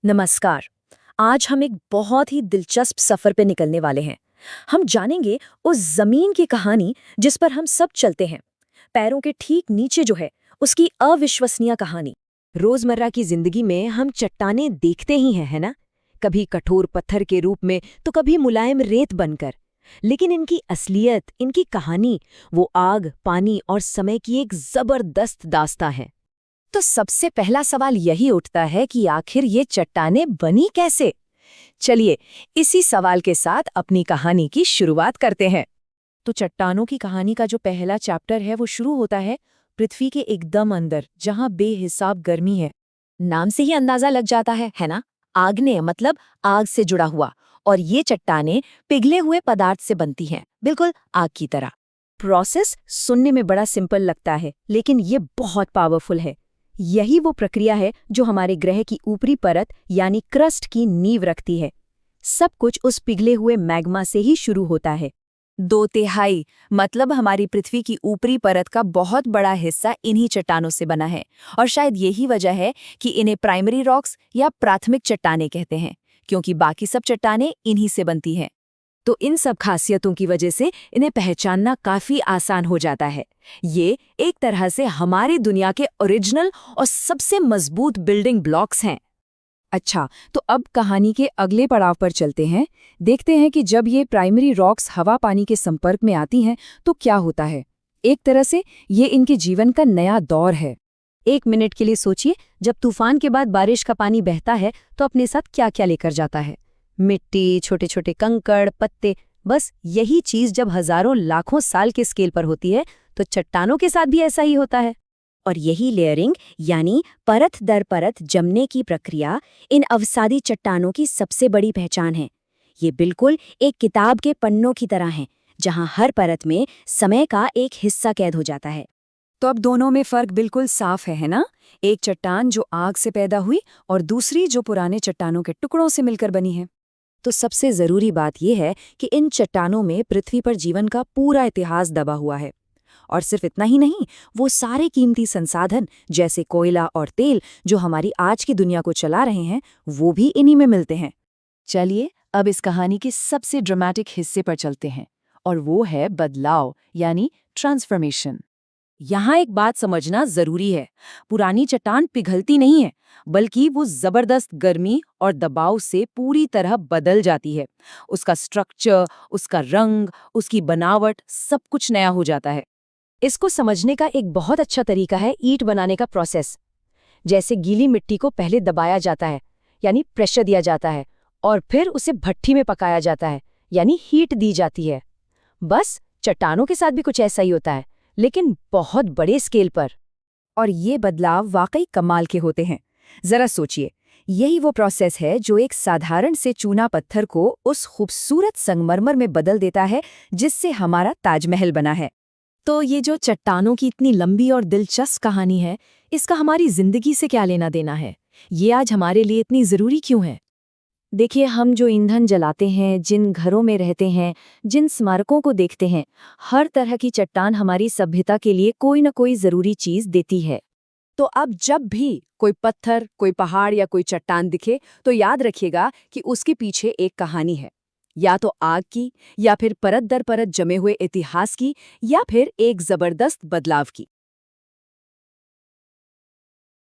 नमस्कार। आज हम एक बहुत ही दिलचस्प सफर पे निकलने वाले हैं। हम जानेंगे उस जमीन की कहानी जिस पर हम सब चलते हैं। पैरों के ठीक नीचे जो है, उसकी अविश्वसनीय कहानी। रोजमर्रा की जिंदगी में हम चट्टानें देखते ही हैं, है ना? कभी कठोर पत्थर के रूप में तो कभी मुलायम रेत बनकर। लेकिन इनकी असलियत, इनकी कहानी, वो आग, पानी और समय की एक जबरदस्त दास्तां है। तो सबसे पहला सवाल यही उठता है कि आखिर ये चट्टानें बनी कैसे? चलिए, इसी सवाल के साथ अपनी कहानी की शुरुआत करते हैं। तो चट्टानों की कहानी का जो पहला चैप्टर है वो शुरू होता है पृथ्वी के एकदम अंदर, जहां बेहिसाब गर्मी है। नाम से ही अंदाजा लग जाता है ना? आग्नेय मतलब आग से जुड़ा हुआ। और ये चट्टानें पिघले हुए पदार्थ से बनती हैं, बिल्कुल आग की तरह। प्रोसेस सुनने में बड़ा सिंपल लगता है, लेकिन ये बहुत पावरफुल है। यही वो प्रक्रिया है जो हमारे ग्रह की ऊपरी परत यानी क्रस्ट की नींव रखती है। सब कुछ उस पिघले हुए मैग्मा से ही शुरू होता है। 2/3 मतलब हमारी पृथ्वी की ऊपरी परत का बहुत बड़ा हिस्सा इन्हीं चट्टानों से बना है। और शायद यही वजह है कि इन्हें प्राइमरी रॉक्स या प्राथमिक चट्टानें कहते हैं, क्योंकि बाकी सब चट्टानें इन्हीं से बनती हैं। तो इन सब खासियतों की वजह से इन्हें पहचानना काफी आसान हो जाता है। ये एक तरह से हमारी दुनिया के ओरिजिनल और सबसे मजबूत बिल्डिंग ब्लॉक्स हैं। अच्छा, तो अब कहानी के अगले पड़ाव पर चलते हैं। देखते हैं कि जब ये प्राइमरी रॉक्स हवा पानी के संपर्क में आती हैं तो क्या होता है। एक तरह से ये इनके जीवन का नया दौर है। 1 मिनट के लिए सोचिए, जब तूफान के बाद बारिश का पानी बहता है तो अपने साथ क्या क्या लेकर जाता है? मिट्टी, छोटे छोटे कंकड़, पत्ते। बस यही चीज जब हजारों लाखों साल के स्केल पर होती है तो चट्टानों के साथ भी ऐसा ही होता है। और यही लेयरिंग यानी परत दर परत जमने की प्रक्रिया इन अवसादी चट्टानों की सबसे बड़ी पहचान है। ये बिल्कुल एक किताब के पन्नों की तरह है, जहां हर परत में समय का एक हिस्सा कैद हो जाता है। तो अब दोनों में फर्क बिल्कुल साफ है ना? एक चट्टान जो आग से पैदा हुई और दूसरी जो पुराने चट्टानों के टुकड़ों से मिलकर बनी है। तो सबसे जरूरी बात यह है कि इन चट्टानों में पृथ्वी पर जीवन का पूरा इतिहास दबा हुआ है। और सिर्फ इतना ही नहीं, वो सारे कीमती संसाधन जैसे कोयला और तेल जो हमारी आज की दुनिया को चला रहे हैं, वो भी इन्हीं में मिलते हैं। चलिए, अब इस कहानी के सबसे ड्रामेटिक हिस्से पर चलते हैं, और वो है बदलाव यानी ट्रांसफॉर्मेशन। यहाँ एक बात समझना जरूरी है। पुरानी चट्टान पिघलती नहीं है, बल्कि वो जबरदस्त गर्मी और दबाव से पूरी तरह बदल जाती है। उसका स्ट्रक्चर, उसका रंग, उसकी बनावट, सब कुछ नया हो जाता है। इसको समझने का एक बहुत अच्छा तरीका है ईंट बनाने का प्रोसेस। जैसे गीली मिट्टी को पहले दबाया जाता है, यानी प्रेशर दिया जाता है, और फिर उसे भट्ठी में पकाया जाता है, यानी हीट दी जाती है। बस चट्टानों के साथ भी कुछ ऐसा ही होता है, लेकिन बहुत बड़े स्केल पर। और ये बदलाव वाकई कमाल के होते हैं। जरा सोचिए, यही वो प्रोसेस है जो एक साधारण से चूना पत्थर को उस खूबसूरत संगमरमर में बदल देता है जिससे हमारा ताजमहल बना है। तो ये जो चट्टानों की इतनी लंबी और दिलचस्प कहानी है, इसका हमारी जिंदगी से क्या लेना देना है? ये आज हमारे लिए इतनी जरूरी क्यों है? देखिए, हम जो ईंधन जलाते हैं, जिन घरों में रहते हैं, जिन स्मारकों को देखते हैं, हर तरह की चट्टान हमारी सभ्यता के लिए कोई न कोई जरूरी चीज देती है। तो अब जब भी कोई पत्थर, कोई पहाड़ या कोई चट्टान दिखे, तो याद रखिएगा कि उसके पीछे एक कहानी है। या तो आग की, या फिर परत दर परत जमे हुए इतिहास की, या फिर एक जबरदस्त बदलाव की।